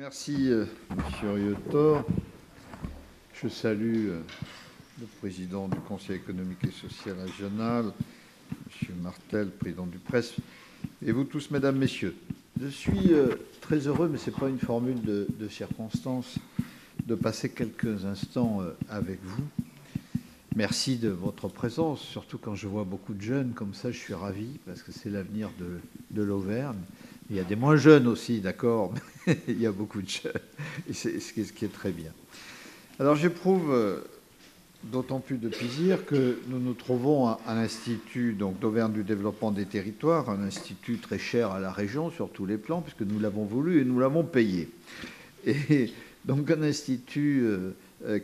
Merci, Monsieur Riotor. Je salue le président du Conseil économique et social régional, Monsieur Martel, président du Presse, et vous tous, mesdames, messieurs. Je suis très heureux, mais ce n'est pas une formule de circonstance, de passer quelques instants avec vous. Merci de votre présence, surtout quand je vois beaucoup de jeunes comme ça, je suis ravi, parce que c'est l'avenir de l'Auvergne. Il y a des moins jeunes aussi, d'accord, mais il y a beaucoup de jeunes, et c'est ce qui est très bien. Alors j'éprouve d'autant plus de plaisir que nous nous trouvons à l'Institut d'Auvergne du développement des territoires, un institut très cher à la région sur tous les plans, puisque nous l'avons voulu et nous l'avons payé. Et donc un institut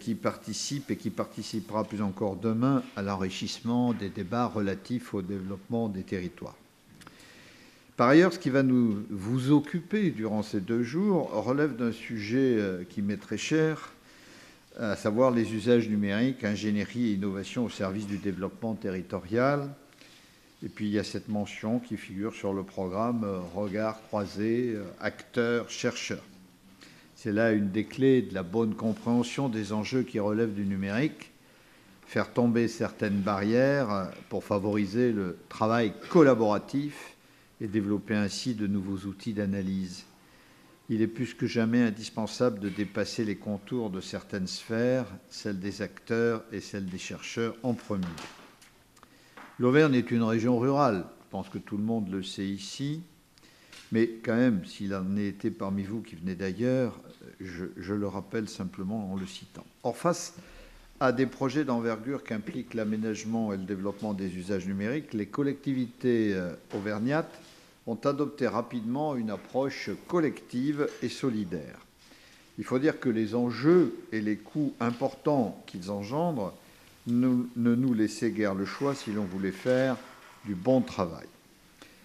qui participe et qui participera plus encore demain à l'enrichissement des débats relatifs au développement des territoires. Par ailleurs, ce qui va vous occuper durant ces 2 jours relève d'un sujet qui m'est très cher, à savoir les usages numériques, ingénierie et innovation au service du développement territorial. Et puis il y a cette mention qui figure sur le programme regard croisé, acteurs, chercheurs. C'est là une des clés de la bonne compréhension des enjeux qui relèvent du numérique, faire tomber certaines barrières pour favoriser le travail collaboratif et développer ainsi de nouveaux outils d'analyse. Il est plus que jamais indispensable de dépasser les contours de certaines sphères, celles des acteurs et celles des chercheurs en premier. L'Auvergne est une région rurale, je pense que tout le monde le sait ici, mais quand même, s'il en était parmi vous qui venez d'ailleurs, je le rappelle simplement en le citant. Or, face à des projets d'envergure qu'impliquent l'aménagement et le développement des usages numériques, les collectivités auvergnates ont adopté rapidement une approche collective et solidaire. Il faut dire que les enjeux et les coûts importants qu'ils engendrent ne nous laissaient guère le choix si l'on voulait faire du bon travail.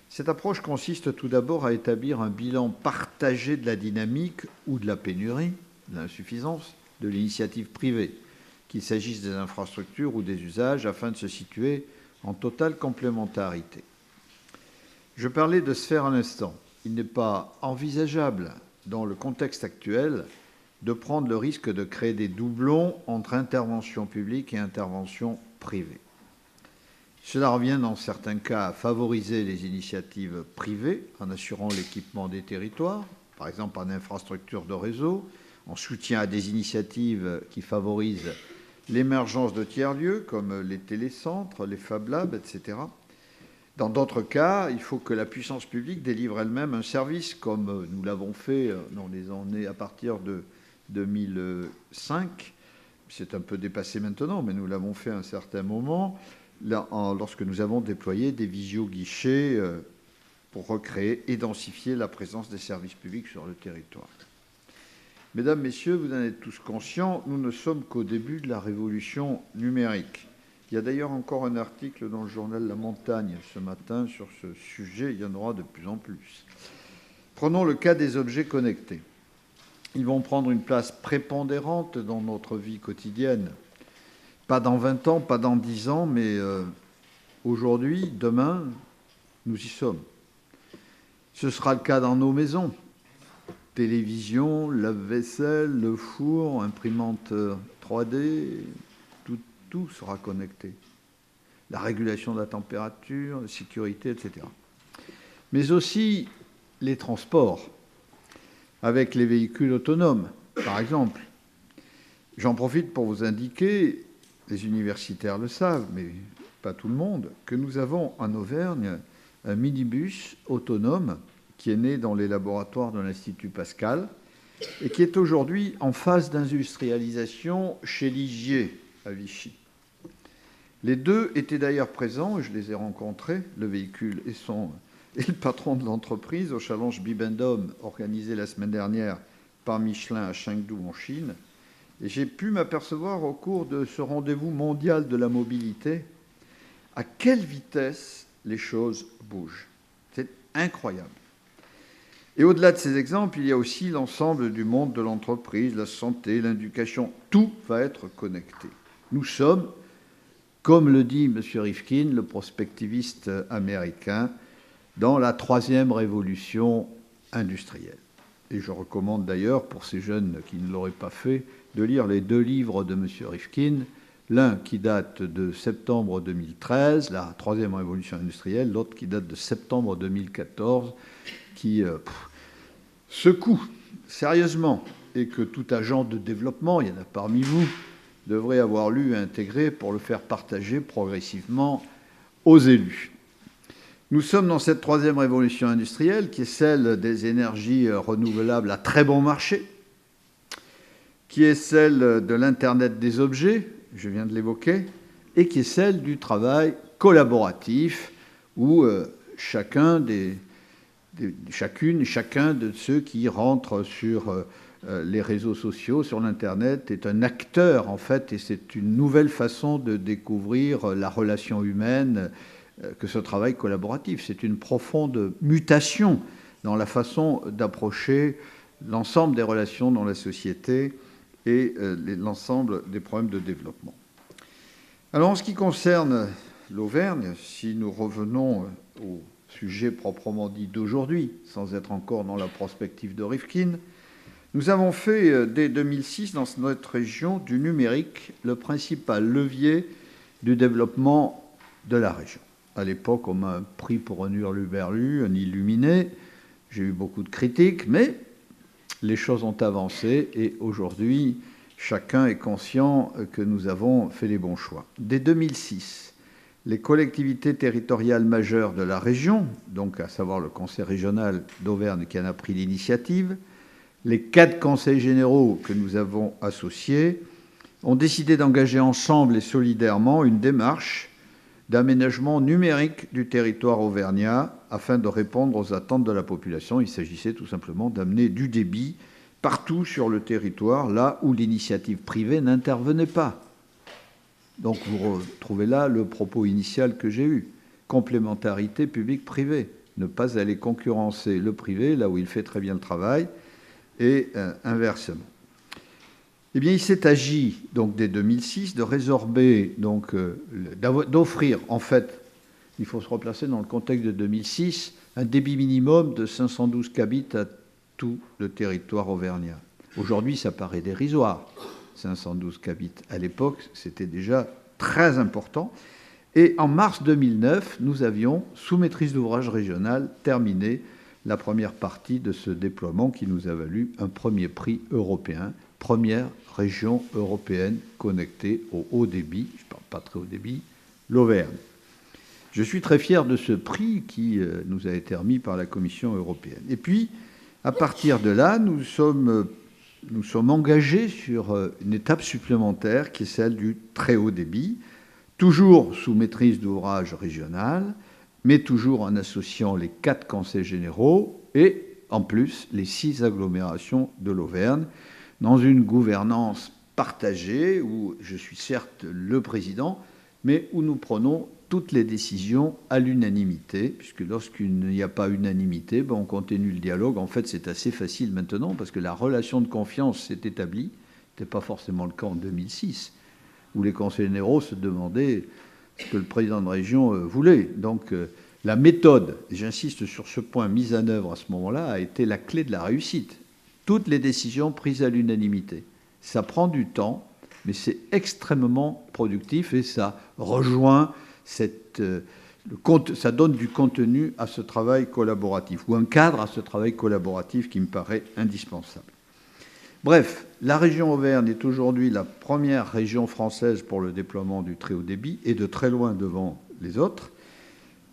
Cette approche consiste tout d'abord à établir un bilan partagé de la dynamique ou de la pénurie, de l'insuffisance, de l'initiative privée, qu'il s'agisse des infrastructures ou des usages, afin de se situer en totale complémentarité. Je parlais de sphère à l'instant. Il n'est pas envisageable, dans le contexte actuel, de prendre le risque de créer des doublons entre intervention publique et intervention privée. Cela revient dans certains cas à favoriser les initiatives privées en assurant l'équipement des territoires, par exemple en infrastructure de réseau, en soutien à des initiatives qui favorisent l'émergence de tiers-lieux comme les télécentres, les Fab Labs, etc. Dans d'autres cas, il faut que la puissance publique délivre elle-même un service, comme nous l'avons fait dans les années à partir de 2005. C'est un peu dépassé maintenant, mais nous l'avons fait à un certain moment, lorsque nous avons déployé des visio-guichets pour recréer et densifier la présence des services publics sur le territoire. Mesdames, Messieurs, vous en êtes tous conscients, nous ne sommes qu'au début de la révolution numérique. Il y a d'ailleurs encore un article dans le journal La Montagne ce matin sur ce sujet, il y en aura de plus en plus. Prenons le cas des objets connectés. Ils vont prendre une place prépondérante dans notre vie quotidienne. Pas dans 20 ans, pas dans 10 ans, mais aujourd'hui, demain, nous y sommes. Ce sera le cas dans nos maisons. Télévision, lave-vaisselle, le four, imprimante 3D, tout sera connecté. La régulation de la température, la sécurité, etc. Mais aussi les transports, avec les véhicules autonomes, par exemple. J'en profite pour vous indiquer, les universitaires le savent, mais pas tout le monde, que nous avons en Auvergne un minibus autonome qui est né dans les laboratoires de l'Institut Pascal et qui est aujourd'hui en phase d'industrialisation chez Ligier, à Vichy. Les deux étaient d'ailleurs présents, et je les ai rencontrés, le véhicule et le patron de l'entreprise, au challenge Bibendum organisé la semaine dernière par Michelin à Chengdu en Chine. Et j'ai pu m'apercevoir au cours de ce rendez-vous mondial de la mobilité à quelle vitesse les choses bougent. C'est incroyable. Et au-delà de ces exemples, il y a aussi l'ensemble du monde de l'entreprise, la santé, l'éducation. Tout va être connecté. Nous sommes, comme le dit M. Rifkin, le prospectiviste américain, dans la 3e révolution industrielle. Et je recommande d'ailleurs, pour ces jeunes qui ne l'auraient pas fait, de lire les 2 livres de M. Rifkin, l'un qui date de septembre 2013, la 3e révolution industrielle, l'autre qui date de septembre 2014, qui secoue sérieusement, et que tout agent de développement, il y en a parmi vous, devrait avoir lu et intégré pour le faire partager progressivement aux élus. Nous sommes dans cette 3e révolution industrielle, qui est celle des énergies renouvelables à très bon marché, qui est celle de l'Internet des objets, je viens de l'évoquer, et qui est celle du travail collaboratif, où chacun de ceux qui rentrent sur les réseaux sociaux, sur l'Internet, est un acteur, en fait, et c'est une nouvelle façon de découvrir la relation humaine que ce travail collaboratif. C'est une profonde mutation dans la façon d'approcher l'ensemble des relations dans la société et l'ensemble des problèmes de développement. Alors, en ce qui concerne l'Auvergne, si nous revenons au sujet proprement dit d'aujourd'hui, sans être encore dans la prospective de Rifkin, nous avons fait dès 2006 dans notre région du numérique le principal levier du développement de la région. À l'époque, on m'a pris pour un hurluberlu, un illuminé. J'ai eu beaucoup de critiques, mais les choses ont avancé et aujourd'hui, chacun est conscient que nous avons fait les bons choix. Dès 2006, les collectivités territoriales majeures de la région, donc à savoir le Conseil régional d'Auvergne qui en a pris l'initiative, les 4 conseils généraux que nous avons associés, ont décidé d'engager ensemble et solidairement une démarche d'aménagement numérique du territoire auvergnat afin de répondre aux attentes de la population. Il s'agissait tout simplement d'amener du débit partout sur le territoire, là où l'initiative privée n'intervenait pas. Donc vous retrouvez là le propos initial que j'ai eu. Complémentarité publique-privée. Ne pas aller concurrencer le privé, là où il fait très bien le travail, et inversement. Eh bien, il s'est agi, donc, dès 2006, de résorber, donc, d'offrir, en fait, il faut se replacer dans le contexte de 2006, un débit minimum de 512 kbps à tout le territoire auvergnat. Aujourd'hui, ça paraît dérisoire, 512 kbps. À l'époque, c'était déjà très important. Et en mars 2009, nous avions, sous maîtrise d'ouvrage régionale, terminé la première partie de ce déploiement qui nous a valu un premier prix européen, première région européenne connectée au haut débit, je ne parle pas très haut débit, l'Auvergne. Je suis très fier de ce prix qui nous a été remis par la Commission européenne. Et puis, à partir de là, nous sommes engagés sur une étape supplémentaire qui est celle du très haut débit, toujours sous maîtrise d'ouvrage régionale, mais toujours en associant les 4 conseils généraux et, en plus, les 6 agglomérations de l'Auvergne, dans une gouvernance partagée, où je suis certes le président, mais où nous prenons toutes les décisions à l'unanimité, puisque lorsqu'il n'y a pas unanimité, on continue le dialogue. En fait, c'est assez facile maintenant, parce que la relation de confiance s'est établie. Ce n'était pas forcément le cas en 2006, où les conseils généraux se demandaient ce que le président de région voulait. Donc, la méthode, et j'insiste sur ce point, mise en œuvre à ce moment-là, a été la clé de la réussite. Toutes les décisions prises à l'unanimité. Ça prend du temps, mais c'est extrêmement productif et ça rejoint ça donne du contenu à ce travail collaboratif, ou un cadre à ce travail collaboratif qui me paraît indispensable. Bref, la région Auvergne est aujourd'hui la première région française pour le déploiement du très haut débit et de très loin devant les autres.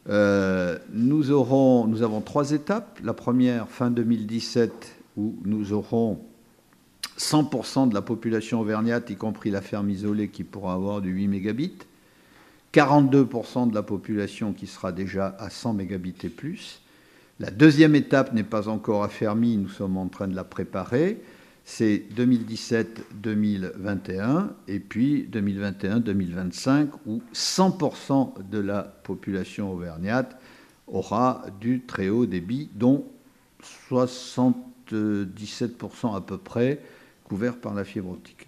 Nous avons 3 étapes. La première, fin 2017, où nous aurons 100% de la population auvergnate, y compris la ferme isolée, qui pourra avoir du 8 mégabits, 42% de la population qui sera déjà à 100 mégabits et plus. La deuxième étape n'est pas encore affermie, nous sommes en train de la préparer. C'est 2017-2021 et puis 2021-2025 où 100% de la population auvergnate aura du très haut débit, dont 77% à peu près couverts par la fibre optique.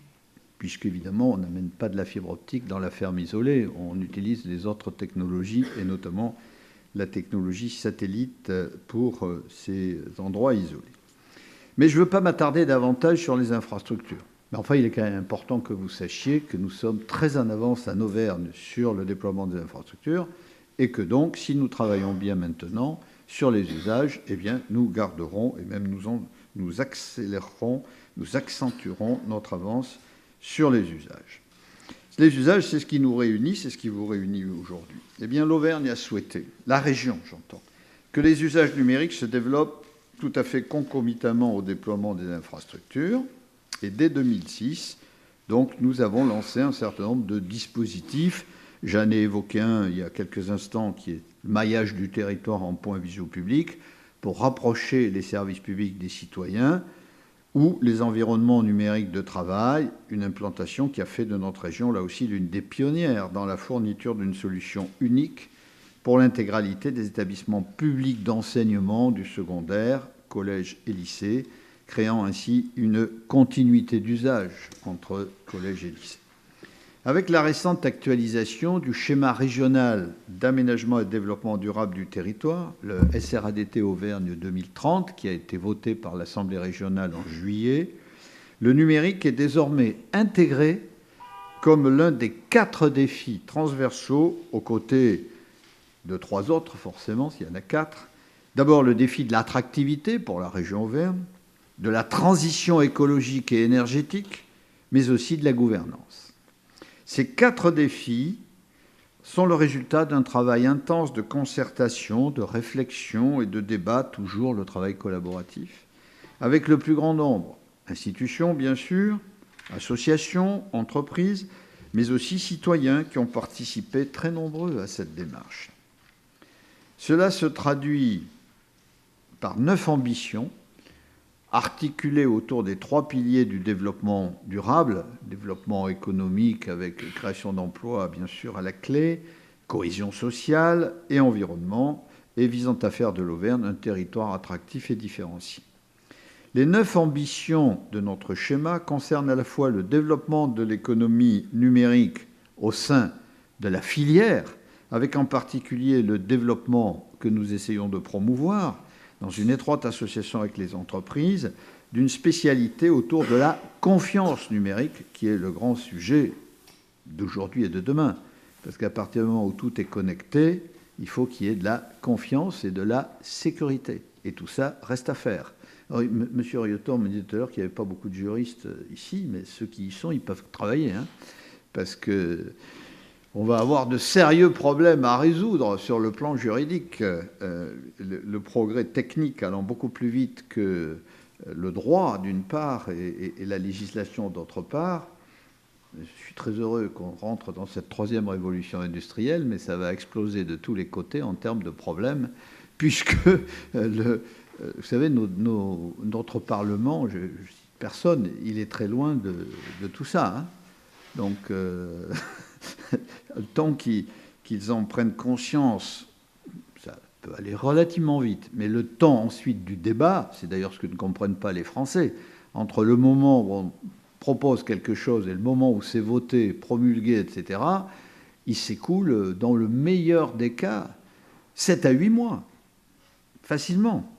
Puisqu'évidemment, on n'amène pas de la fibre optique dans la ferme isolée, on utilise les autres technologies et notamment la technologie satellite pour ces endroits isolés. Mais je ne veux pas m'attarder davantage sur les infrastructures. Mais enfin, il est quand même important que vous sachiez que nous sommes très en avance en Auvergne sur le déploiement des infrastructures et que donc, si nous travaillons bien maintenant sur les usages, eh bien, nous garderons et même nous accélérerons, nous accentuerons notre avance sur les usages. Les usages, c'est ce qui nous réunit, c'est ce qui vous réunit aujourd'hui. Eh bien, l'Auvergne a souhaité, la région, j'entends, que les usages numériques se développent tout à fait concomitamment au déploiement des infrastructures. Et dès 2006, donc, nous avons lancé un certain nombre de dispositifs. J'en ai évoqué un il y a quelques instants, qui est le maillage du territoire en points visio publics, pour rapprocher les services publics des citoyens, ou les environnements numériques de travail, une implantation qui a fait de notre région, là aussi, l'une des pionnières dans la fourniture d'une solution unique pour l'intégralité des établissements publics d'enseignement du secondaire, collège et lycée, créant ainsi une continuité d'usage entre collège et lycée. Avec la récente actualisation du schéma régional d'aménagement et de développement durable du territoire, le SRADT Auvergne 2030, qui a été voté par l'Assemblée régionale en juillet, le numérique est désormais intégré comme l'un des 4 défis transversaux, aux côtés de 3 autres, forcément, s'il y en a 4. D'abord, le défi de l'attractivité pour la région Auvergne, de la transition écologique et énergétique, mais aussi de la gouvernance. Ces 4 défis sont le résultat d'un travail intense de concertation, de réflexion et de débat, toujours le travail collaboratif, avec le plus grand nombre, institutions bien sûr, associations, entreprises, mais aussi citoyens qui ont participé très nombreux à cette démarche. Cela se traduit par 9 ambitions articulées autour des 3 piliers du développement durable, développement économique avec création d'emplois bien sûr à la clé, cohésion sociale et environnement, et visant à faire de l'Auvergne un territoire attractif et différencié. Les 9 ambitions de notre schéma concernent à la fois le développement de l'économie numérique au sein de la filière, avec en particulier le développement que nous essayons de promouvoir dans une étroite association avec les entreprises, d'une spécialité autour de la confiance numérique, qui est le grand sujet d'aujourd'hui et de demain. Parce qu'à partir du moment où tout est connecté, il faut qu'il y ait de la confiance et de la sécurité. Et tout ça reste à faire. Alors, M. Riotor me disait tout à l'heure qu'il n'y avait pas beaucoup de juristes ici, mais ceux qui y sont, ils peuvent travailler, hein, parce que on va avoir de sérieux problèmes à résoudre sur le plan juridique. Le progrès technique allant beaucoup plus vite que le droit, d'une part, et la législation, d'autre part. Je suis très heureux qu'on rentre dans cette 3e révolution industrielle, mais ça va exploser de tous les côtés en termes de problèmes, puisque, vous savez, notre Parlement, je cite personne, il est très loin de tout ça. Hein. Donc, le temps qu'ils en prennent conscience, ça peut aller relativement vite, mais le temps ensuite du débat, c'est d'ailleurs ce que ne comprennent pas les Français, entre le moment où on propose quelque chose et le moment où c'est voté, promulgué, etc., il s'écoule, dans le meilleur des cas, 7 à 8 mois, facilement.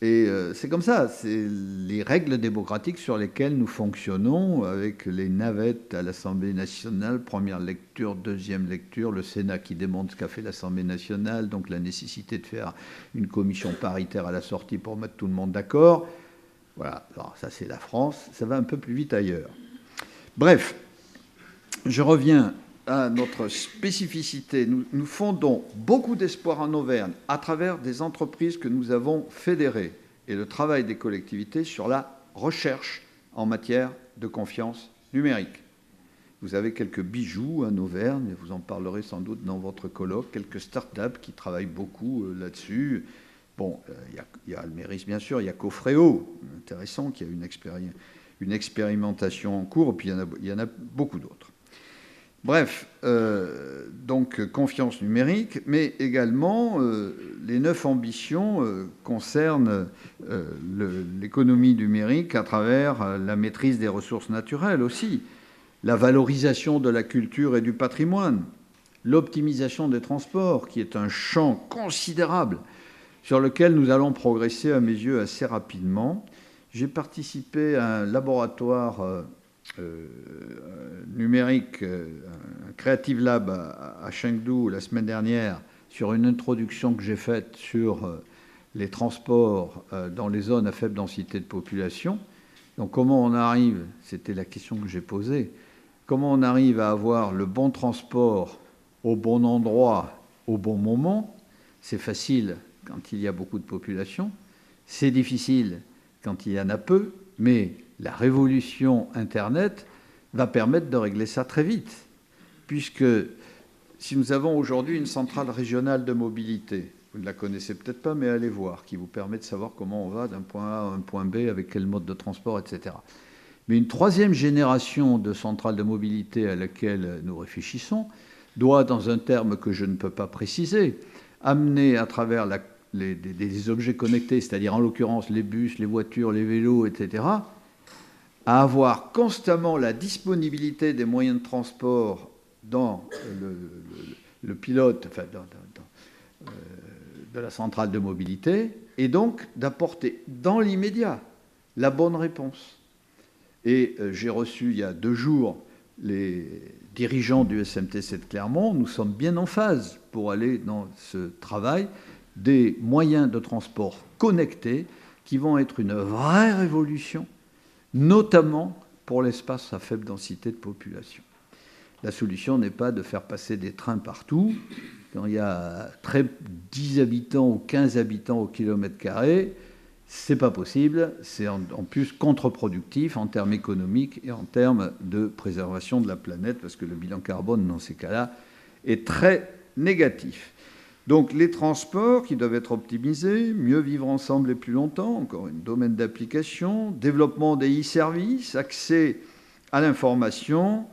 Et c'est comme ça, c'est les règles démocratiques sur lesquelles nous fonctionnons, avec les navettes à l'Assemblée nationale, première lecture, deuxième lecture, le Sénat qui démontre ce qu'a fait l'Assemblée nationale, donc la nécessité de faire une commission paritaire à la sortie pour mettre tout le monde d'accord. Voilà, alors ça c'est la France, ça va un peu plus vite ailleurs. Bref, je reviens à notre spécificité. Nous fondons beaucoup d'espoir en Auvergne à travers des entreprises que nous avons fédérées et le travail des collectivités sur la recherche en matière de confiance numérique. Vous avez quelques bijoux en Auvergne, vous en parlerez sans doute dans votre colloque, quelques start-up qui travaillent beaucoup là-dessus. Bon, il y a Alméris, bien sûr, il y a Cofréo, intéressant, qui a une expérimentation en cours, et puis il y en a beaucoup d'autres. Bref, donc confiance numérique, mais également les 9 ambitions concernent l'économie numérique à travers la maîtrise des ressources naturelles aussi, la valorisation de la culture et du patrimoine, l'optimisation des transports, qui est un champ considérable. sur lequel nous allons progresser, à mes yeux, assez rapidement. J'ai participé à un laboratoire numérique, un Creative Lab à Chengdu la semaine dernière, sur une introduction que j'ai faite sur les transports dans les zones à faible densité de population. Donc comment on arrive, c'était la question que j'ai posée, comment on arrive à avoir le bon transport au bon endroit, au bon moment. C'est facile quand il y a beaucoup de population, c'est difficile quand il y en a peu, mais la révolution Internet va permettre de régler ça très vite, puisque si nous avons aujourd'hui une centrale régionale de mobilité, vous ne la connaissez peut-être pas, mais allez voir, qui vous permet de savoir comment on va d'un point A à un point B, avec quel mode de transport, etc. Mais une troisième génération de centrales de mobilité à laquelle nous réfléchissons doit, dans un terme que je ne peux pas préciser, amener à travers des objets connectés, c'est-à-dire en l'occurrence les bus, les voitures, les vélos, etc., à avoir constamment la disponibilité des moyens de transport dans le pilote, enfin, de la centrale de mobilité, et donc d'apporter dans l'immédiat la bonne réponse. Et j'ai reçu il y a 2 jours les dirigeants du SMT7 Clermont. Nous sommes bien en phase pour aller dans ce travail des moyens de transport connectés qui vont être une vraie révolution, notamment pour l'espace à faible densité de population. La solution n'est pas de faire passer des trains partout. Quand il y a 10 habitants ou 15 habitants au kilomètre carré, c'est pas possible. C'est en plus contre-productif en termes économiques et en termes de préservation de la planète, parce que le bilan carbone, dans ces cas-là, est très négatif. Donc les transports qui doivent être optimisés, mieux vivre ensemble et plus longtemps, encore un domaine d'application, développement des e-services, accès à l'information.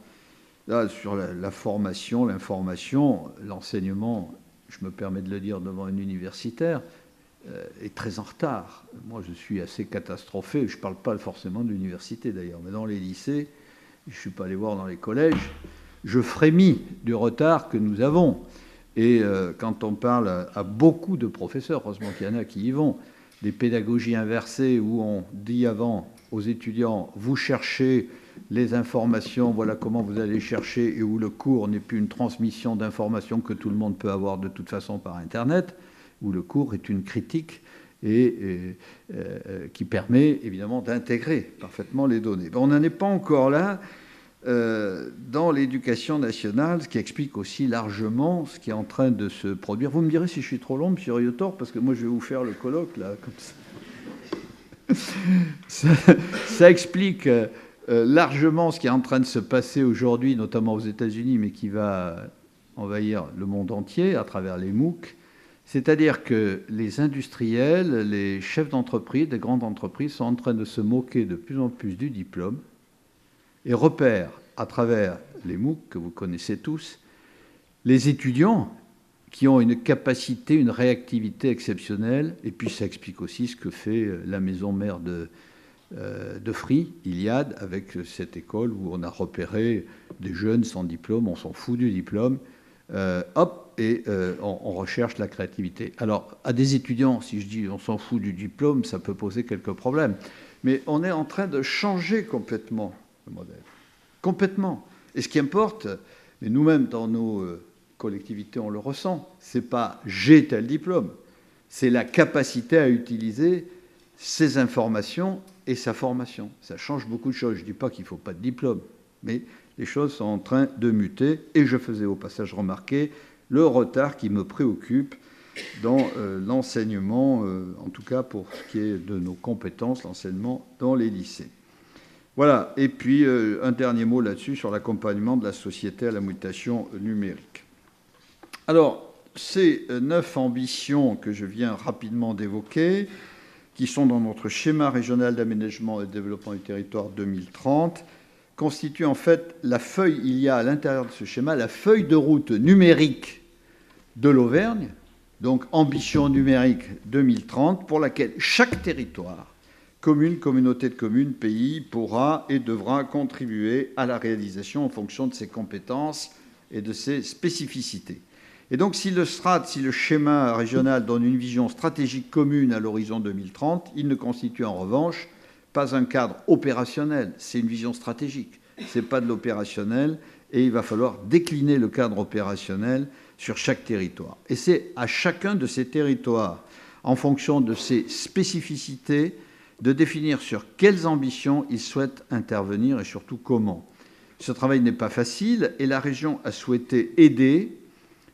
Là, sur la formation, l'information, l'enseignement, je me permets de le dire devant un universitaire, est très en retard. Moi, je suis assez catastrophé. Je ne parle pas forcément de l'université, d'ailleurs, mais dans les lycées, je ne suis pas allé voir dans les collèges, je frémis du retard que nous avons. Et quand on parle à beaucoup de professeurs, heureusement qu'il y en a qui y vont, des pédagogies inversées où on dit avant aux étudiants, vous cherchez les informations, voilà comment vous allez chercher, et où le cours n'est plus une transmission d'informations que tout le monde peut avoir de toute façon par Internet, où le cours est une critique et qui permet évidemment d'intégrer parfaitement les données. On n'en est pas encore là dans l'éducation nationale, ce qui explique aussi largement ce qui est en train de se produire. Vous me direz si je suis trop long, M. Riotor, parce que moi je vais vous faire le colloque là, comme ça. Ça explique largement ce qui est en train de se passer aujourd'hui, notamment aux États-Unis, mais qui va envahir le monde entier à travers les MOOC. C'est-à-dire que les industriels, les chefs d'entreprise, des grandes entreprises, sont en train de se moquer de plus en plus du diplôme et repèrent à travers les MOOC que vous connaissez tous, les étudiants qui ont une capacité, une réactivité exceptionnelle. Et puis ça explique aussi ce que fait la maison mère de Free, Iliad, avec cette école où on a repéré des jeunes sans diplôme, on s'en fout du diplôme, on recherche la créativité. Alors, à des étudiants, si je dis on s'en fout du diplôme, ça peut poser quelques problèmes. Mais on est en train de changer complètement le modèle. Complètement. Et ce qui importe, et nous-mêmes dans nos collectivités, on le ressent, c'est pas j'ai tel diplôme, c'est la capacité à utiliser ces informations et sa formation. Ça change beaucoup de choses. Je ne dis pas qu'il ne faut pas de diplôme, mais les choses sont en train de muter. Et je faisais au passage remarquer le retard qui me préoccupe dans l'enseignement, en tout cas pour ce qui est de nos compétences, l'enseignement dans les lycées. Voilà. Et puis, un dernier mot là-dessus sur l'accompagnement de la société à la mutation numérique. Alors, ces 9 ambitions que je viens rapidement d'évoquer, qui sont dans notre schéma régional d'aménagement et de développement du territoire 2030, constituent en fait la feuille, il y a à l'intérieur de ce schéma, la feuille de route numérique de l'Auvergne, donc ambition numérique 2030, pour laquelle chaque territoire, commune, communauté de communes, pays, pourra et devra contribuer à la réalisation en fonction de ses compétences et de ses spécificités. Et donc, si le schéma régional donne une vision stratégique commune à l'horizon 2030, il ne constitue en revanche pas un cadre opérationnel. C'est une vision stratégique. Ce n'est pas de l'opérationnel. Et il va falloir décliner le cadre opérationnel sur chaque territoire. Et c'est à chacun de ces territoires, en fonction de ses spécificités, de définir sur quelles ambitions il souhaite intervenir et surtout comment. Ce travail n'est pas facile et la région a souhaité aider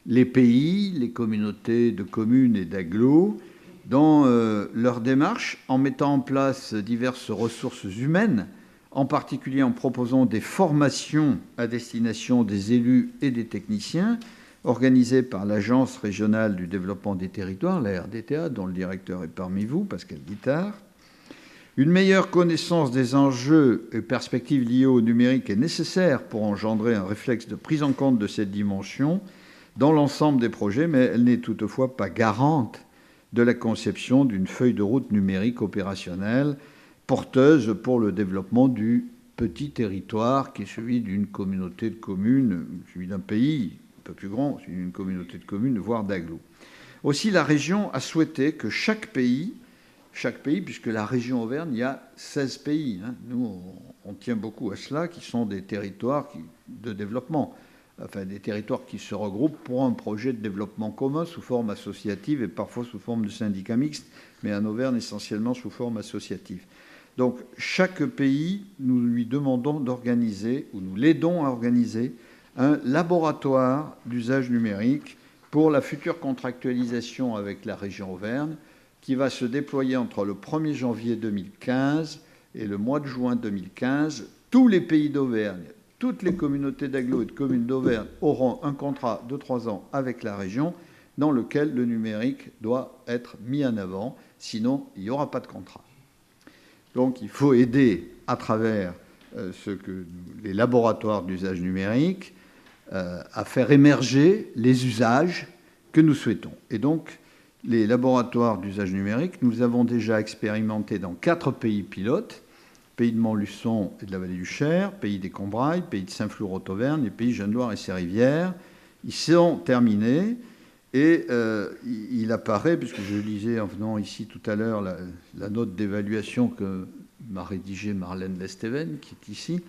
les pays, les communautés de communes et d'agglos dans leur démarche en mettant en place diverses ressources humaines, en particulier en proposant des formations à destination des élus et des techniciens organisées par l'Agence régionale du développement des territoires, la RDTA, dont le directeur est parmi vous, Pascal Guittard. Une meilleure connaissance des enjeux et perspectives liés au numérique est nécessaire pour engendrer un réflexe de prise en compte de cette dimension dans l'ensemble des projets, mais elle n'est toutefois pas garante de la conception d'une feuille de route numérique opérationnelle porteuse pour le développement du petit territoire qui est celui d'une communauté de communes, celui d'un pays un peu plus grand, celui d'une communauté de communes, voire d'agglos. Aussi, la région a souhaité que chaque pays, puisque la région Auvergne, il y a 16 pays, nous on tient beaucoup à cela, qui sont des territoires de développement, enfin des territoires qui se regroupent pour un projet de développement commun sous forme associative et parfois sous forme de syndicats mixtes, mais en Auvergne essentiellement sous forme associative. Donc chaque pays, nous lui demandons d'organiser, ou nous l'aidons à organiser, un laboratoire d'usage numérique pour la future contractualisation avec la région Auvergne, qui va se déployer entre le 1er janvier 2015 et le mois de juin 2015. Tous les pays d'Auvergne, toutes les communautés d'agglos et de communes d'Auvergne auront un contrat de 3 ans avec la région dans lequel le numérique doit être mis en avant, sinon il n'y aura pas de contrat. Donc il faut aider à travers les laboratoires d'usage numérique à faire émerger les usages que nous souhaitons. Et donc les laboratoires d'usage numérique, nous avons déjà expérimenté dans 4 pays pilotes, pays de Montluçon et de la vallée du Cher, pays des Combrailles, pays de Saint-Flour-Haute-Auvergne et pays Jeanne-Loire et ses rivières. Ils sont terminés et il apparaît, puisque je lisais en venant ici tout à l'heure la note d'évaluation que m'a rédigée Marlène Lesteven, qui est ici,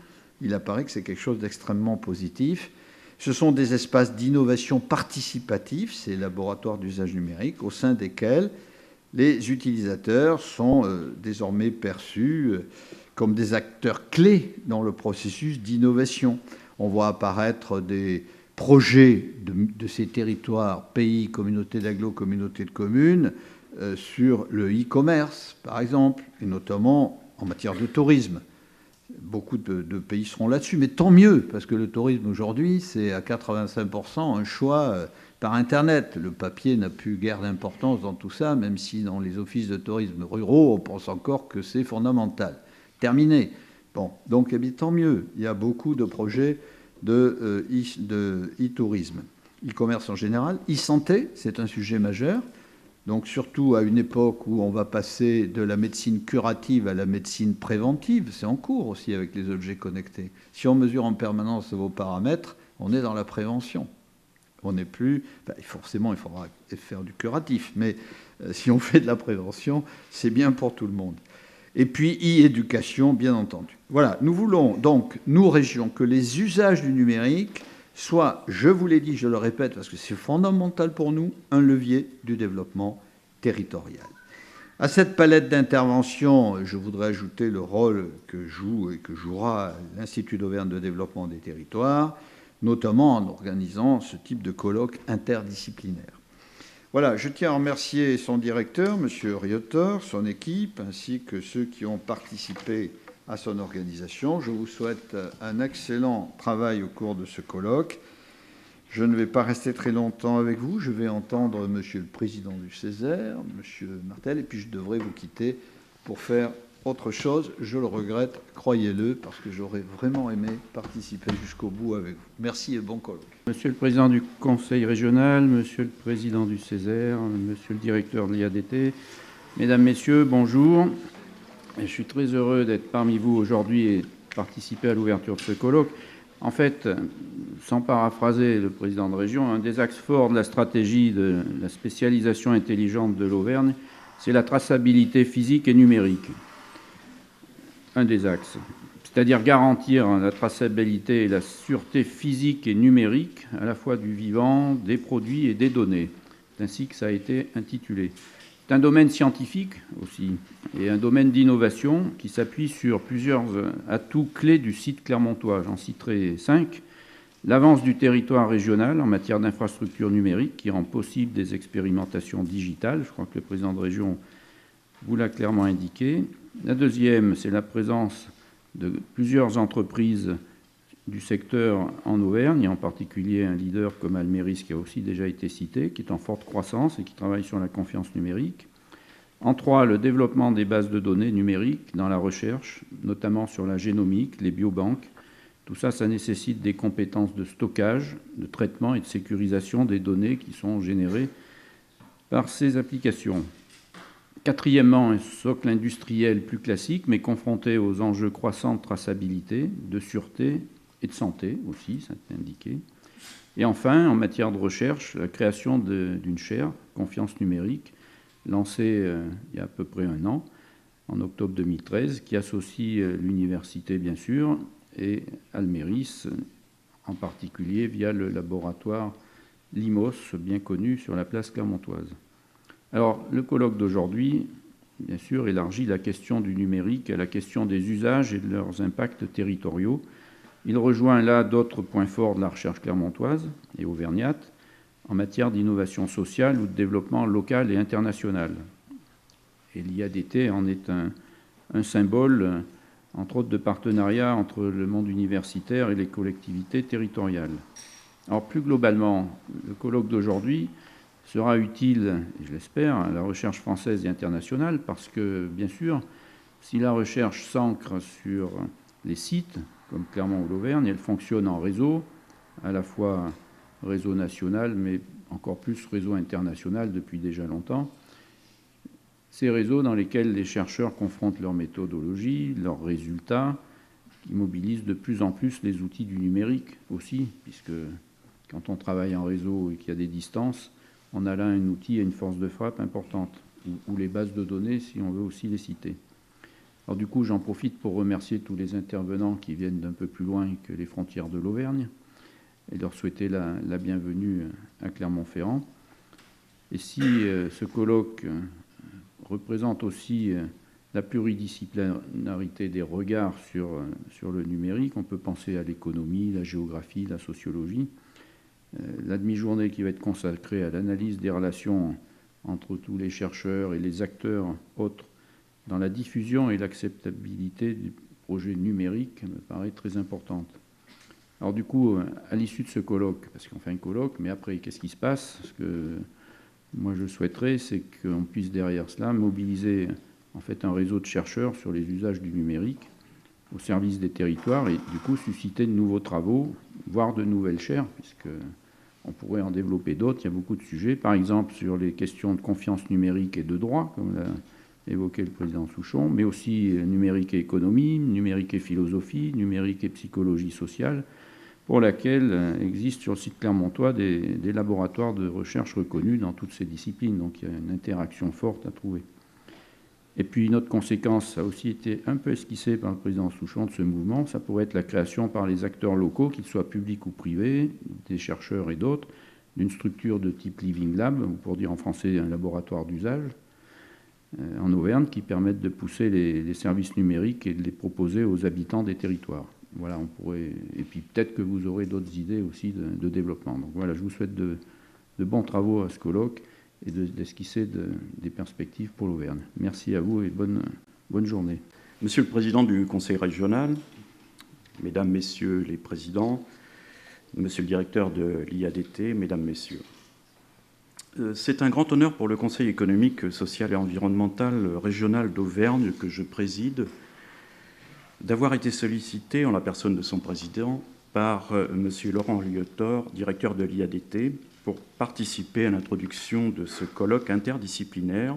il apparaît que c'est quelque chose d'extrêmement positif. Ce sont des espaces d'innovation participative, ces laboratoires d'usage numérique, au sein desquels les utilisateurs sont désormais perçus comme des acteurs clés dans le processus d'innovation. On voit apparaître des projets de ces territoires, pays, communautés d'agglos, communautés de communes, sur le e-commerce, par exemple, et notamment en matière de tourisme. Beaucoup de pays seront là-dessus, mais tant mieux, parce que le tourisme aujourd'hui, c'est à 85% un choix par Internet. Le papier n'a plus guère d'importance dans tout ça, même si dans les offices de tourisme ruraux, on pense encore que c'est fondamental. Terminé. Bon, donc eh bien, tant mieux. Il y a beaucoup de projets de e-tourisme. E-commerce en général. E-santé, c'est un sujet majeur. Donc surtout à une époque où on va passer de la médecine curative à la médecine préventive, c'est en cours aussi avec les objets connectés. Si on mesure en permanence vos paramètres, on est dans la prévention. On n'est plus... forcément, il faudra faire du curatif, mais si on fait de la prévention, c'est bien pour tout le monde. Et puis, e-éducation, bien entendu. Voilà, nous voulons donc, nous, régions, que les usages du numérique soit, je vous l'ai dit, je le répète, parce que c'est fondamental pour nous, un levier du développement territorial. À cette palette d'intervention, je voudrais ajouter le rôle que joue et que jouera l'Institut d'Auvergne de développement des territoires, notamment en organisant ce type de colloque interdisciplinaire. Voilà, je tiens à remercier son directeur, M. Riotor, son équipe, ainsi que ceux qui ont participé à son organisation. Je vous souhaite un excellent travail au cours de ce colloque. Je ne vais pas rester très longtemps avec vous. Je vais entendre Monsieur le Président du Césaire, Monsieur Martel, et puis je devrais vous quitter pour faire autre chose. Je le regrette, croyez-le, parce que j'aurais vraiment aimé participer jusqu'au bout avec vous. Merci et bon colloque. Monsieur le Président du Conseil régional, Monsieur le Président du Césaire, Monsieur le Directeur de l'IADT, Mesdames, Messieurs, bonjour. Je suis très heureux d'être parmi vous aujourd'hui et de participer à l'ouverture de ce colloque. En fait, sans paraphraser le président de région, un des axes forts de la stratégie de la spécialisation intelligente de l'Auvergne, c'est la traçabilité physique et numérique. Un des axes. C'est-à-dire garantir la traçabilité et la sûreté physique et numérique, à la fois du vivant, des produits et des données. C'est ainsi que ça a été intitulé. C'est un domaine scientifique aussi, et un domaine d'innovation qui s'appuie sur plusieurs atouts clés du site clermontois. J'en citerai 5. L'avance du territoire régional en matière d'infrastructures numériques qui rend possible des expérimentations digitales. Je crois que le président de région vous l'a clairement indiqué. La deuxième, c'est la présence de plusieurs entreprises du secteur en Auvergne, et en particulier un leader comme Almeris qui a aussi déjà été cité, qui est en forte croissance et qui travaille sur la confiance numérique. En 3, le développement des bases de données numériques dans la recherche, notamment sur la génomique, les biobanques. Tout ça, ça nécessite des compétences de stockage, de traitement et de sécurisation des données qui sont générées par ces applications. Quatrièmement, un socle industriel plus classique, mais confronté aux enjeux croissants de traçabilité, de sûreté et de santé aussi, ça a été indiqué. Et enfin, en matière de recherche, la création d'une chaire, confiance numérique, lancée il y a à peu près un an, en octobre 2013, qui associe l'université, bien sûr, et Almeris, en particulier via le laboratoire LIMOS, bien connu sur la place clermontoise. Alors, le colloque d'aujourd'hui, bien sûr, élargit la question du numérique à la question des usages et de leurs impacts territoriaux. Il rejoint là d'autres points forts de la recherche clermontoise et auvergnate en matière d'innovation sociale ou de développement local et international. Et l'IADT en est un symbole, entre autres, de partenariat entre le monde universitaire et les collectivités territoriales. Alors, plus globalement, le colloque d'aujourd'hui sera utile, je l'espère, à la recherche française et internationale, parce que, bien sûr, si la recherche s'ancre sur les sites, comme Clermont ou l'Auvergne, elle fonctionne en réseau, à la fois réseau national, mais encore plus réseau international depuis déjà longtemps. Ces réseaux dans lesquels les chercheurs confrontent leurs méthodologies, leurs résultats, qui mobilisent de plus en plus les outils du numérique aussi, puisque quand on travaille en réseau et qu'il y a des distances, on a là un outil et une force de frappe importante, ou les bases de données, si on veut aussi les citer. Alors du coup, j'en profite pour remercier tous les intervenants qui viennent d'un peu plus loin que les frontières de l'Auvergne et leur souhaiter la bienvenue à Clermont-Ferrand. Et si ce colloque représente aussi la pluridisciplinarité des regards sur le numérique, on peut penser à l'économie, la géographie, la sociologie. La demi-journée qui va être consacrée à l'analyse des relations entre tous les chercheurs et les acteurs autres dans la diffusion et l'acceptabilité du projet numérique me paraît très importante. Alors du coup, à l'issue de ce colloque, parce qu'on fait un colloque, mais après, qu'est-ce qui se passe ? Ce que moi je souhaiterais, c'est qu'on puisse derrière cela mobiliser en fait un réseau de chercheurs sur les usages du numérique au service des territoires et du coup susciter de nouveaux travaux, voire de nouvelles chaires, puisqu'on pourrait en développer d'autres. Il y a beaucoup de sujets, par exemple sur les questions de confiance numérique et de droit, comme l'a évoqué le président Souchon, mais aussi numérique et économie, numérique et philosophie, numérique et psychologie sociale, pour laquelle existent sur le site clermontois des laboratoires de recherche reconnus dans toutes ces disciplines. Donc il y a une interaction forte à trouver. Et puis une autre conséquence, ça a aussi été un peu esquissé par le président Souchon de ce mouvement, ça pourrait être la création par les acteurs locaux, qu'ils soient publics ou privés, des chercheurs et d'autres, d'une structure de type Living Lab, ou pour dire en français un laboratoire d'usage, en Auvergne, qui permettent de pousser les services numériques et de les proposer aux habitants des territoires. Voilà, on pourrait, et puis peut-être que vous aurez d'autres idées aussi de développement. Donc voilà, je vous souhaite de bons travaux à ce colloque et d'esquisser des perspectives pour l'Auvergne. Merci à vous et bonne journée. Monsieur le Président du Conseil régional, Mesdames, Messieurs les Présidents, Monsieur le Directeur de l'IADT, Mesdames, Messieurs. C'est un grand honneur pour le Conseil économique, social et environnemental régional d'Auvergne que je préside d'avoir été sollicité en la personne de son président par Monsieur Laurent Lieutor, directeur de l'IADT, pour participer à l'introduction de ce colloque interdisciplinaire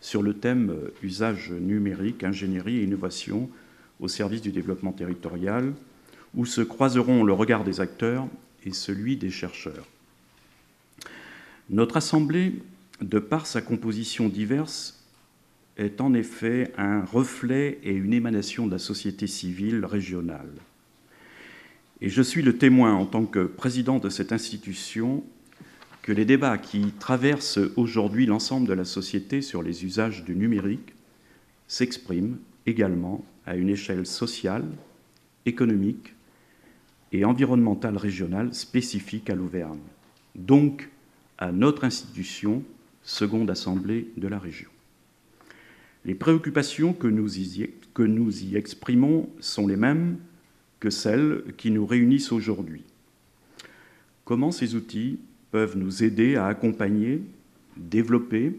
sur le thème « Usage numérique, ingénierie et innovation au service du développement territorial » où se croiseront le regard des acteurs et celui des chercheurs. Notre Assemblée, de par sa composition diverse, est en effet un reflet et une émanation de la société civile régionale. Et je suis le témoin, en tant que président de cette institution, que les débats qui traversent aujourd'hui l'ensemble de la société sur les usages du numérique s'expriment également à une échelle sociale, économique et environnementale régionale spécifique à l'Auvergne, donc à notre institution, seconde assemblée de la région. Les préoccupations que nous y exprimons sont les mêmes que celles qui nous réunissent aujourd'hui. Comment ces outils peuvent nous aider à accompagner, développer,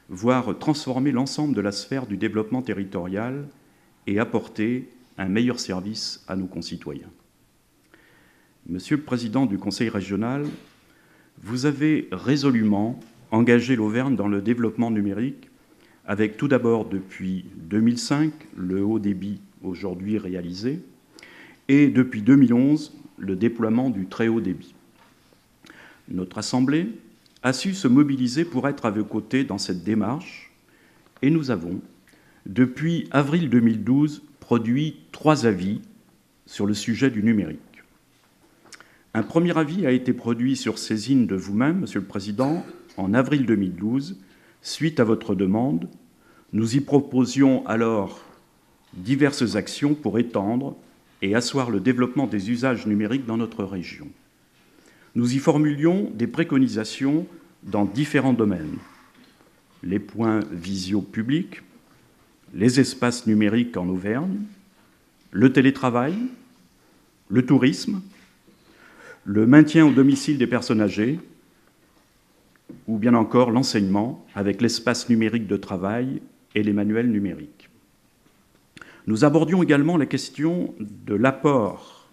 voire transformer l'ensemble de la sphère du développement territorial et apporter un meilleur service à nos concitoyens? Monsieur le Président du Conseil régional, vous avez résolument engagé l'Auvergne dans le développement numérique avec tout d'abord, depuis 2005, le haut débit aujourd'hui réalisé, et depuis 2011, le déploiement du très haut débit. Notre Assemblée a su se mobiliser pour être à vos côtés dans cette démarche, et nous avons, depuis avril 2012, produit 3 avis sur le sujet du numérique. Un premier avis a été produit sur saisine de vous-même, Monsieur le Président, en avril 2012, suite à votre demande. Nous y proposions alors diverses actions pour étendre et asseoir le développement des usages numériques dans notre région. Nous y formulions des préconisations dans différents domaines: les points visio publics, les espaces numériques en Auvergne, le télétravail, le tourisme, le maintien au domicile des personnes âgées, ou bien encore l'enseignement avec l'espace numérique de travail et les manuels numériques. Nous abordions également la question des apports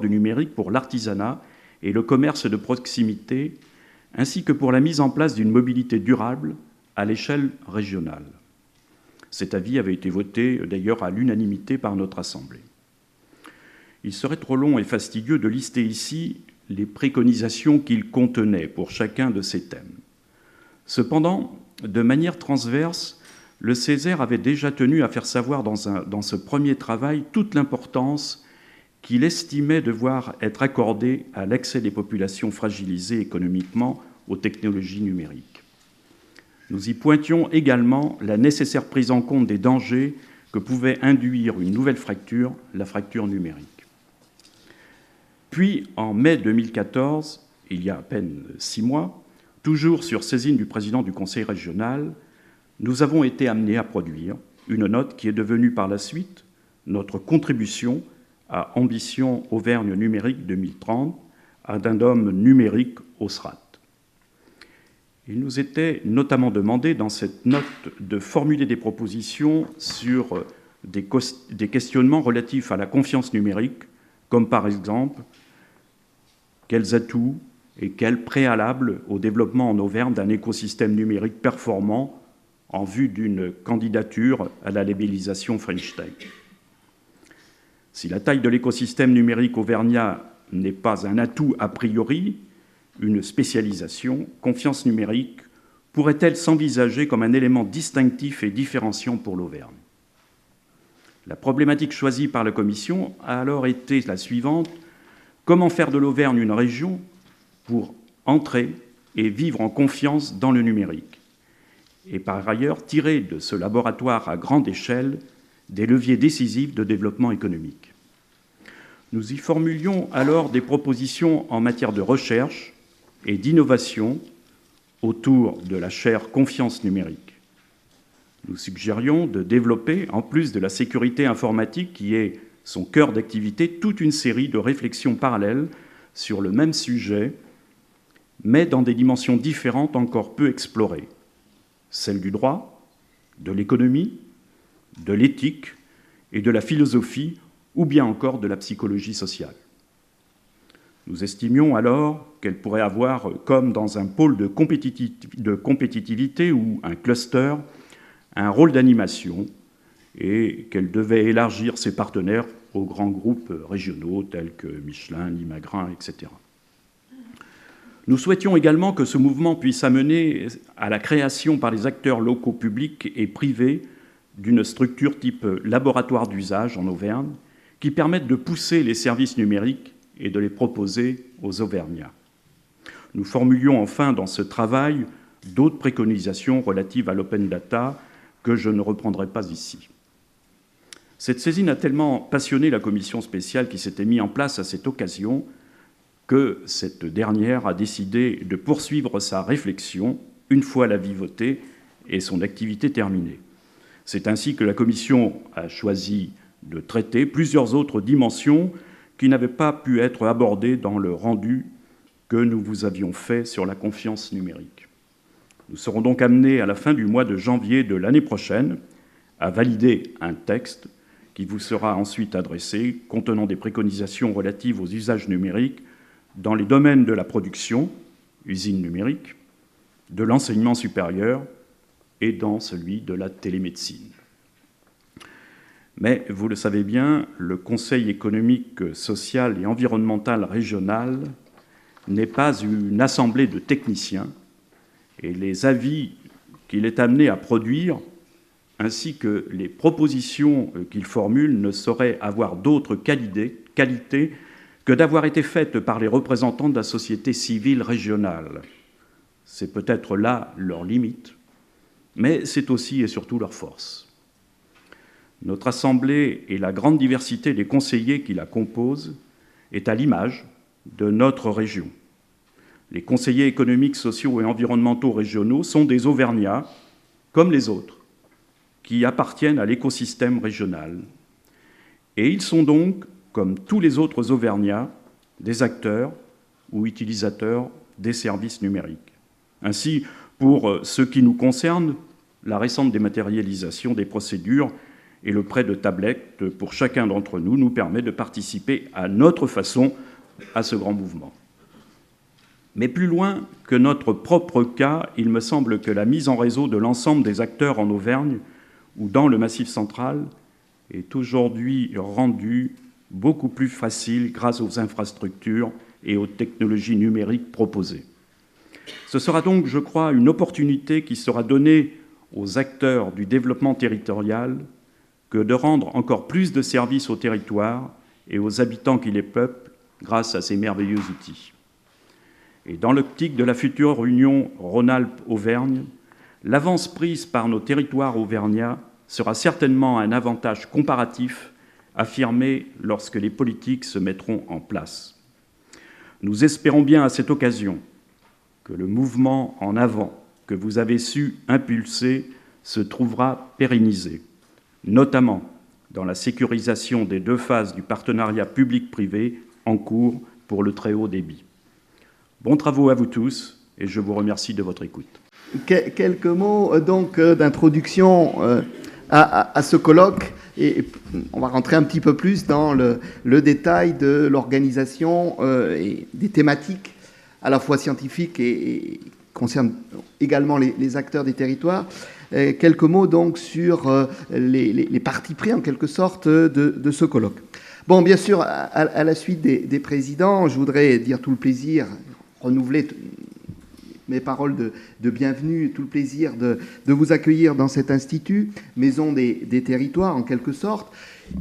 du numérique pour l'artisanat et le commerce de proximité, ainsi que pour la mise en place d'une mobilité durable à l'échelle régionale. Cet avis avait été voté d'ailleurs à l'unanimité par notre Assemblée. Il serait trop long et fastidieux de lister ici les préconisations qu'il contenait pour chacun de ces thèmes. Cependant, de manière transverse, le Césaire avait déjà tenu à faire savoir dans ce premier travail toute l'importance qu'il estimait devoir être accordée à l'accès des populations fragilisées économiquement aux technologies numériques. Nous y pointions également la nécessaire prise en compte des dangers que pouvait induire une nouvelle fracture, la fracture numérique. Puis, en mai 2014, il y a à peine 6 mois, toujours sur saisine du président du Conseil régional, nous avons été amenés à produire une note qui est devenue par la suite notre contribution à Ambition Auvergne numérique 2030, addendum numérique au SRAT. Il nous était notamment demandé dans cette note de formuler des propositions sur des questionnements relatifs à la confiance numérique, comme par exemple quels atouts et quels préalables au développement en Auvergne d'un écosystème numérique performant en vue d'une candidature à la labellisation French Tech. Si la taille de l'écosystème numérique auvergnat n'est pas un atout a priori, une spécialisation, confiance numérique, pourrait-elle s'envisager comme un élément distinctif et différenciant pour l'Auvergne? La problématique choisie par la Commission a alors été la suivante: comment faire de l'Auvergne une région pour entrer et vivre en confiance dans le numérique, et par ailleurs tirer de ce laboratoire à grande échelle des leviers décisifs de développement économique. Nous y formulions alors des propositions en matière de recherche et d'innovation autour de la chaire Confiance numérique. Nous suggérions de développer, en plus de la sécurité informatique qui est son cœur d'activité, toute une série de réflexions parallèles sur le même sujet, mais dans des dimensions différentes encore peu explorées, celle du droit, de l'économie, de l'éthique et de la philosophie, ou bien encore de la psychologie sociale. Nous estimions alors qu'elle pourrait avoir, comme dans un pôle de compétitivité ou un cluster, un rôle d'animation et qu'elle devait élargir ses partenaires aux grands groupes régionaux tels que Michelin, Limagrain, etc. Nous souhaitions également que ce mouvement puisse amener à la création par les acteurs locaux publics et privés d'une structure type laboratoire d'usage en Auvergne qui permette de pousser les services numériques et de les proposer aux Auvergnats. Nous formulions enfin dans ce travail d'autres préconisations relatives à l'open data que je ne reprendrai pas ici. Cette saisine a tellement passionné la commission spéciale qui s'était mise en place à cette occasion que cette dernière a décidé de poursuivre sa réflexion une fois l'avis voté et son activité terminée. C'est ainsi que la commission a choisi de traiter plusieurs autres dimensions qui n'avaient pas pu être abordées dans le rendu que nous vous avions fait sur la confiance numérique. Nous serons donc amenés à la fin du mois de janvier de l'année prochaine à valider un texte qui vous sera ensuite adressé, contenant des préconisations relatives aux usages numériques dans les domaines de la production, usine numérique, de l'enseignement supérieur et dans celui de la télémédecine. Mais, vous le savez bien, le Conseil économique, social et environnemental régional n'est pas une assemblée de techniciens, et les avis qu'il est amené à produire, ainsi que les propositions qu'il formule, ne sauraient avoir d'autre qualité que d'avoir été faites par les représentants de la société civile régionale. C'est peut-être là leur limite, mais c'est aussi et surtout leur force. Notre Assemblée et la grande diversité des conseillers qui la composent est à l'image de notre région. Les conseillers économiques, sociaux et environnementaux régionaux sont des Auvergnats, comme les autres, qui appartiennent à l'écosystème régional. Et ils sont donc, comme tous les autres Auvergnats, des acteurs ou utilisateurs des services numériques. Ainsi, pour ce qui nous concerne, la récente dématérialisation des procédures et le prêt de tablettes pour chacun d'entre nous nous permet de participer à notre façon à ce grand mouvement. Mais plus loin que notre propre cas, il me semble que la mise en réseau de l'ensemble des acteurs en Auvergne ou dans le Massif central est aujourd'hui rendue beaucoup plus facile grâce aux infrastructures et aux technologies numériques proposées. Ce sera donc, je crois, une opportunité qui sera donnée aux acteurs du développement territorial que de rendre encore plus de services aux territoires et aux habitants qui les peuplent grâce à ces merveilleux outils. Et dans l'optique de la future Union Rhône-Alpes-Auvergne, l'avance prise par nos territoires auvergnats sera certainement un avantage comparatif affirmé lorsque les politiques se mettront en place. Nous espérons bien à cette occasion que le mouvement en avant que vous avez su impulser se trouvera pérennisé, notamment dans la sécurisation des 2 phases du partenariat public-privé en cours pour le très haut débit. Bons travaux à vous tous et je vous remercie de votre écoute. Quelques mots donc d'introduction à ce colloque et on va rentrer un petit peu plus dans le détail de l'organisation et des thématiques à la fois scientifiques et concernent également les acteurs des territoires. Quelques mots donc sur les partis pris en quelque sorte de ce colloque. Bon, bien sûr, à la suite des présidents, je voudrais dire tout le plaisir, renouveler mes paroles de bienvenue, tout le plaisir de vous accueillir dans cet institut, Maison des territoires en quelque sorte,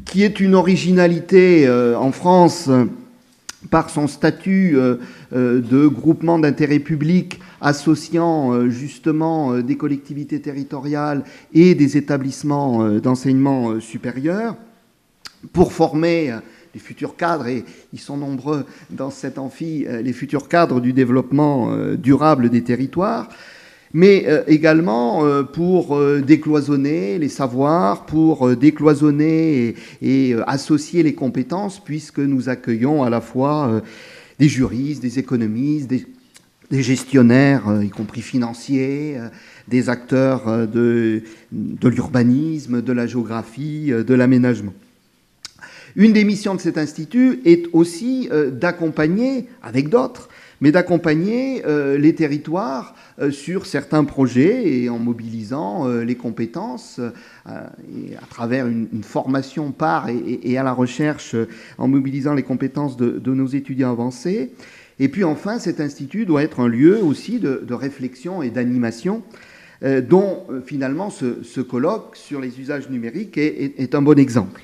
qui est une originalité en France par son statut de groupement d'intérêt public associant justement des collectivités territoriales et des établissements d'enseignement supérieur pour former les futurs cadres, et ils sont nombreux dans cet amphi, les futurs cadres du développement durable des territoires, mais également pour décloisonner les savoirs, pour décloisonner et associer les compétences, puisque nous accueillons à la fois des juristes, des économistes, des gestionnaires, y compris financiers, des acteurs de l'urbanisme, de la géographie, de l'aménagement. Une des missions de cet institut est aussi d'accompagner, avec d'autres, mais d'accompagner les territoires sur certains projets et en mobilisant les compétences et à travers une formation par et à la recherche, en mobilisant les compétences de nos étudiants avancés. Et puis enfin, cet institut doit être un lieu aussi de réflexion et d'animation dont finalement ce colloque sur les usages numériques est un bon exemple.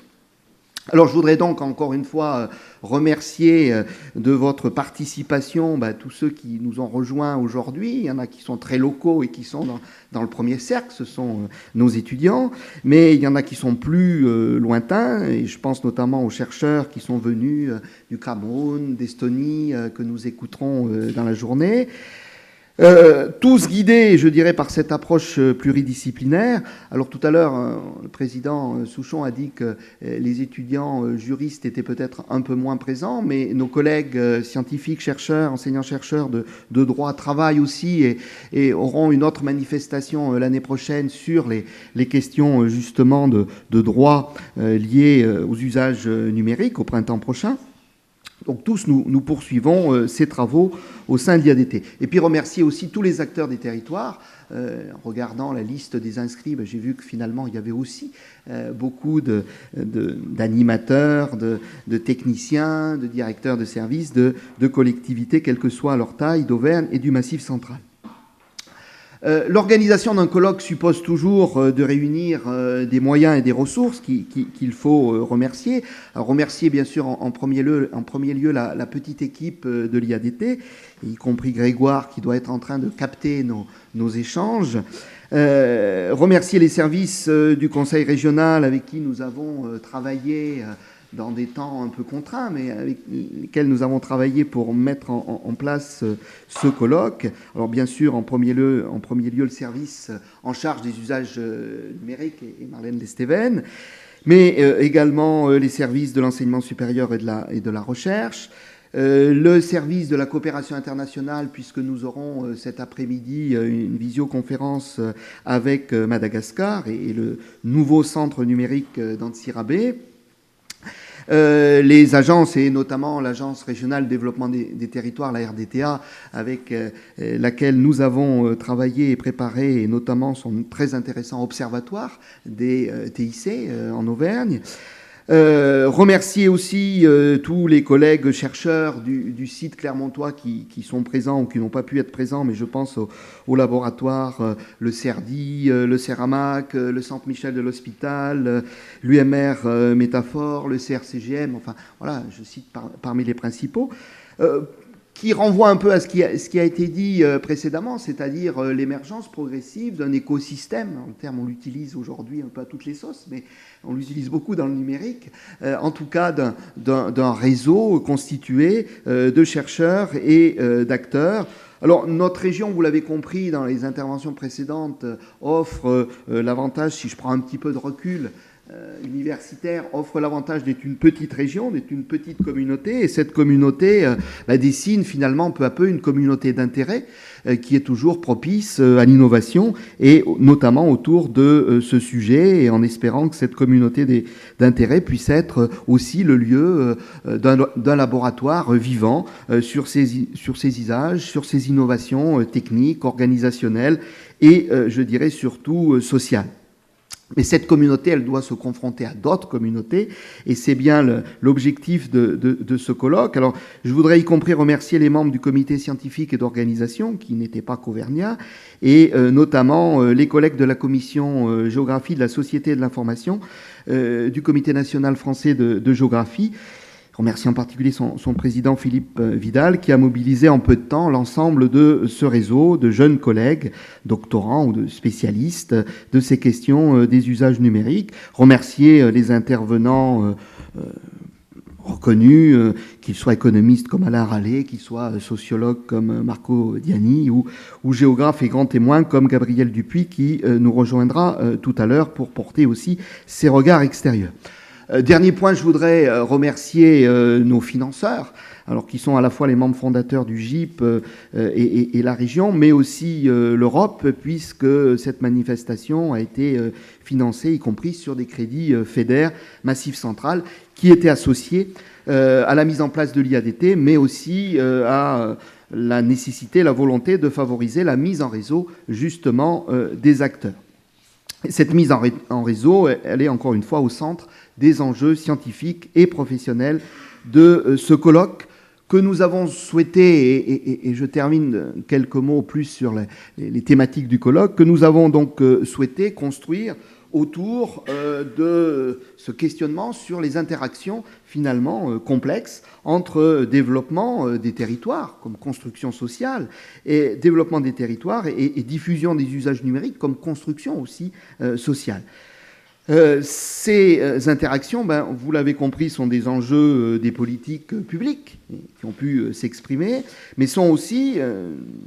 Alors je voudrais donc encore une fois remercier de votre participation tous ceux qui nous ont rejoints aujourd'hui. Il y en a qui sont très locaux et qui sont dans le premier cercle, ce sont nos étudiants, mais il y en a qui sont plus lointains, et je pense notamment aux chercheurs qui sont venus du Cameroun, d'Estonie, que nous écouterons dans la journée. Tous guidés, je dirais, par cette approche pluridisciplinaire. Alors tout à l'heure, le président Souchon a dit que les étudiants juristes étaient peut-être un peu moins présents, mais nos collègues scientifiques, chercheurs, enseignants-chercheurs de droit travaillent aussi et auront une autre manifestation l'année prochaine sur les questions justement de droit liées aux usages numériques au printemps prochain. Donc tous, nous poursuivons ces travaux au sein de l'IADT. Et puis remercier aussi tous les acteurs des territoires. En regardant la liste des inscrits, j'ai vu que finalement il y avait aussi beaucoup d'animateurs, de techniciens, de directeurs de services, de collectivités, quelle que soit leur taille, d'Auvergne et du Massif central. L'organisation d'un colloque suppose toujours de réunir des moyens et des ressources qu'il faut remercier. Alors, remercier bien sûr en premier lieu la petite équipe de l'IADT, y compris Grégoire qui doit être en train de capter nos échanges. Remercier les services du Conseil régional avec qui nous avons travaillé dans des temps un peu contraints, mais avec lesquels nous avons travaillé pour mettre en place ce colloque. Alors bien sûr, en premier lieu, le service en charge des usages numériques et Marlène Lesteven, mais également les services de l'enseignement supérieur et de la recherche, le service de la coopération internationale, puisque nous aurons cet après-midi une visioconférence avec Madagascar et le nouveau centre numérique d'Antsirabe. Les agences, et notamment l'Agence régionale de développement des territoires, la RDTA, avec laquelle nous avons travaillé et préparé, et notamment son très intéressant observatoire des TIC en Auvergne. Remercier aussi tous les collègues chercheurs du site clermontois qui sont présents ou qui n'ont pas pu être présents, mais je pense au laboratoire, le CERDI, le CERAMAC, le Centre Michel de l'Hospital, l'UMR Métaphore, le CRCGM, enfin voilà, je cite parmi les principaux, qui renvoie un peu à ce qui a été dit précédemment, c'est-à-dire l'émergence progressive d'un écosystème. En terme, on l'utilise aujourd'hui un peu à toutes les sauces, mais on l'utilise beaucoup dans le numérique, en tout cas d'un réseau constitué de chercheurs et d'acteurs. Alors, notre région, vous l'avez compris dans les interventions précédentes, offre l'avantage, si je prends un petit peu de recul, universitaire, offre l'avantage d'être une petite région, d'être une petite communauté, et cette communauté dessine finalement peu à peu une communauté d'intérêt qui est toujours propice à l'innovation, et notamment autour de ce sujet, et en espérant que cette communauté d'intérêt puisse être aussi le lieu d'un laboratoire vivant sur ses usages, sur ses innovations techniques, organisationnelles et, je dirais, surtout sociales. Mais cette communauté, elle doit se confronter à d'autres communautés, et c'est bien l'objectif de ce colloque. Alors, je voudrais y compris remercier les membres du comité scientifique et d'organisation, qui n'étaient pas qu'auvergnats, et notamment les collègues de la commission géographie de la Société de l'information, du comité national français de géographie. Je remercie en particulier son président Philippe Vidal, qui a mobilisé en peu de temps l'ensemble de ce réseau de jeunes collègues, doctorants ou de spécialistes de ces questions des usages numériques. Remercier les intervenants reconnus, qu'ils soient économistes comme Alain Rallet, qu'ils soient sociologues comme Marco Diani ou géographes et grands témoins comme Gabriel Dupuis, qui nous rejoindra tout à l'heure pour porter aussi ses regards extérieurs. Dernier point, je voudrais remercier nos financeurs, alors qui sont à la fois les membres fondateurs du GIP et la région, mais aussi l'Europe, puisque cette manifestation a été financée, y compris sur des crédits FEDER, Massif Central, qui étaient associés à la mise en place de l'IADT, mais aussi à la nécessité, la volonté de favoriser la mise en réseau justement des acteurs. Cette mise en réseau, elle est encore une fois au centre des enjeux scientifiques et professionnels de ce colloque que nous avons souhaité, et je termine quelques mots plus sur les thématiques du colloque, que nous avons donc souhaité construire autour de ce questionnement sur les interactions finalement complexes entre développement des territoires comme construction sociale et développement des territoires et diffusion des usages numériques comme construction aussi sociale. Ces interactions, vous l'avez compris, sont des enjeux des politiques publiques qui ont pu s'exprimer, mais sont aussi,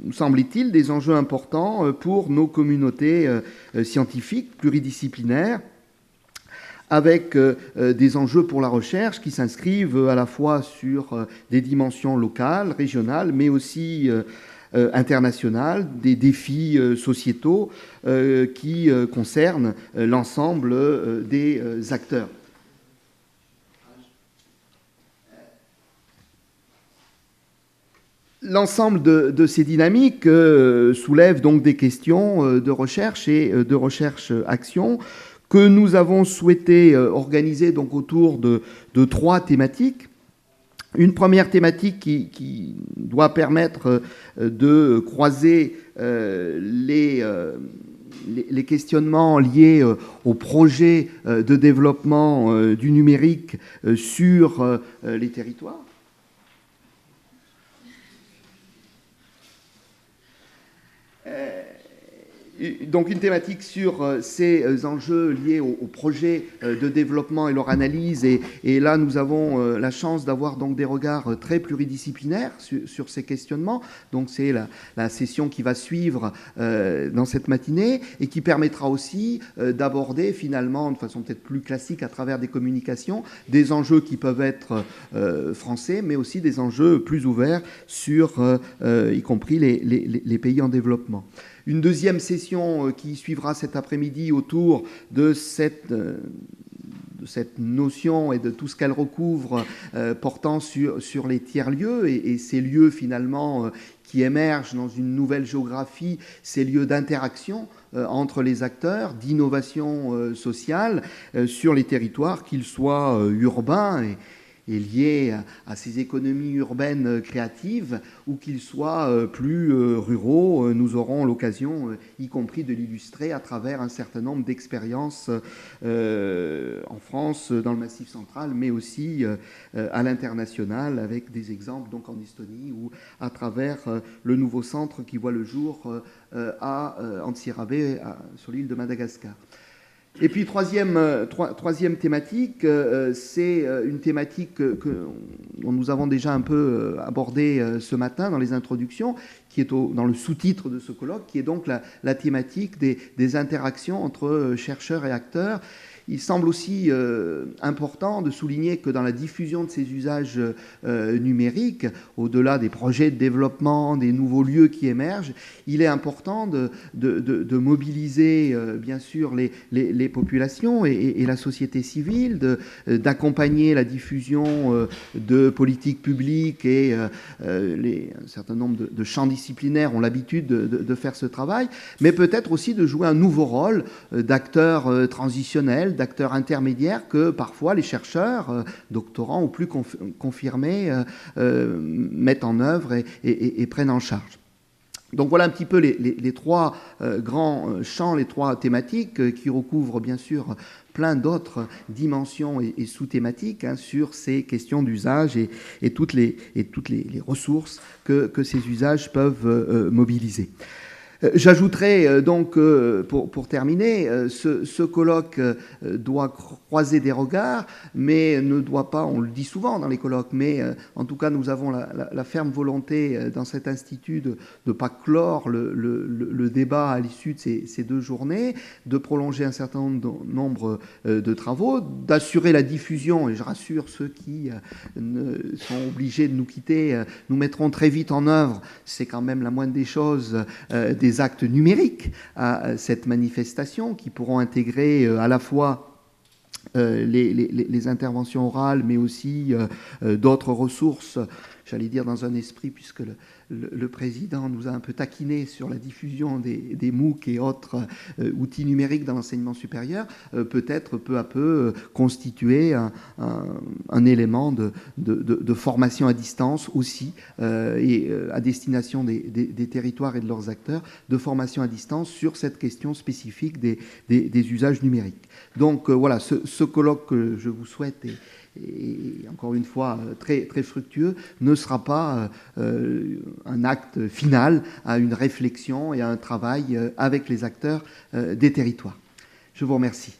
nous semble-t-il, des enjeux importants pour nos communautés scientifiques pluridisciplinaires, avec des enjeux pour la recherche qui s'inscrivent à la fois sur des dimensions locales, régionales, mais aussi internationales, des défis sociétaux qui concernent l'ensemble des acteurs. L'ensemble de ces dynamiques soulève donc des questions de recherche et de recherche-action que nous avons souhaité organiser donc autour de 3 thématiques. Une première thématique qui doit permettre de croiser les questionnements liés au projet de développement du numérique sur les territoires. Donc une thématique sur ces enjeux liés au projet de développement et leur analyse. Et là, nous avons la chance d'avoir donc des regards très pluridisciplinaires sur ces questionnements. Donc c'est la session qui va suivre dans cette matinée et qui permettra aussi d'aborder finalement de façon peut-être plus classique à travers des communications des enjeux qui peuvent être français, mais aussi des enjeux plus ouverts sur y compris les pays en développement. Une deuxième session qui suivra cet après-midi autour de cette notion et de tout ce qu'elle recouvre portant sur les tiers-lieux et ces lieux finalement qui émergent dans une nouvelle géographie, ces lieux d'interaction entre les acteurs, d'innovation sociale sur les territoires, qu'ils soient urbains et liés à ces économies urbaines créatives ou qu'ils soient plus ruraux. Nous aurons l'occasion, y compris de l'illustrer à travers un certain nombre d'expériences en France, dans le Massif central, mais aussi à l'international, avec des exemples donc en Estonie ou à travers le nouveau centre qui voit le jour à Antsirabe, sur l'île de Madagascar. Et puis troisième thématique, c'est une thématique dont nous avons déjà un peu abordé ce matin dans les introductions, qui est dans le sous-titre de ce colloque, qui est donc la thématique des interactions entre chercheurs et acteurs. Il semble aussi important de souligner que dans la diffusion de ces usages numériques, au-delà des projets de développement, des nouveaux lieux qui émergent, il est important de mobiliser bien sûr les populations et la société civile, d'accompagner la diffusion de politiques publiques et un certain nombre de champs disciplinaires ont l'habitude de faire ce travail, mais peut-être aussi de jouer un nouveau rôle d'acteurs transitionnels, d'acteurs intermédiaires que parfois les chercheurs, doctorants ou plus confirmés, mettent en œuvre et prennent en charge. Donc voilà un petit peu les 3 grands champs, les 3 thématiques qui recouvrent bien sûr plein d'autres dimensions et sous-thématiques sur ces questions d'usage et toutes les ressources que ces usages peuvent mobiliser. J'ajouterai donc, pour terminer, ce colloque doit croiser des regards, mais ne doit pas, on le dit souvent dans les colloques, mais en tout cas nous avons la ferme volonté dans cet institut de ne pas clore le débat à l'issue de ces 2 journées, de prolonger un certain nombre de travaux, d'assurer la diffusion, et je rassure ceux qui sont obligés de nous quitter, nous mettrons très vite en œuvre, c'est quand même la moindre des choses, des actes numériques à cette manifestation qui pourront intégrer à la fois les interventions orales, mais aussi d'autres ressources j'allais dire dans un esprit, puisque le président nous a un peu taquiné sur la diffusion des MOOC et autres outils numériques dans l'enseignement supérieur, peut-être peu à peu constituer un élément de formation à distance aussi, et à destination des territoires et de leurs acteurs, de formation à distance sur cette question spécifique des usages numériques. Donc voilà, ce colloque que je vous souhaite et encore une fois très, très fructueux, ne sera pas un acte final à une réflexion et à un travail avec les acteurs des territoires. Je vous remercie.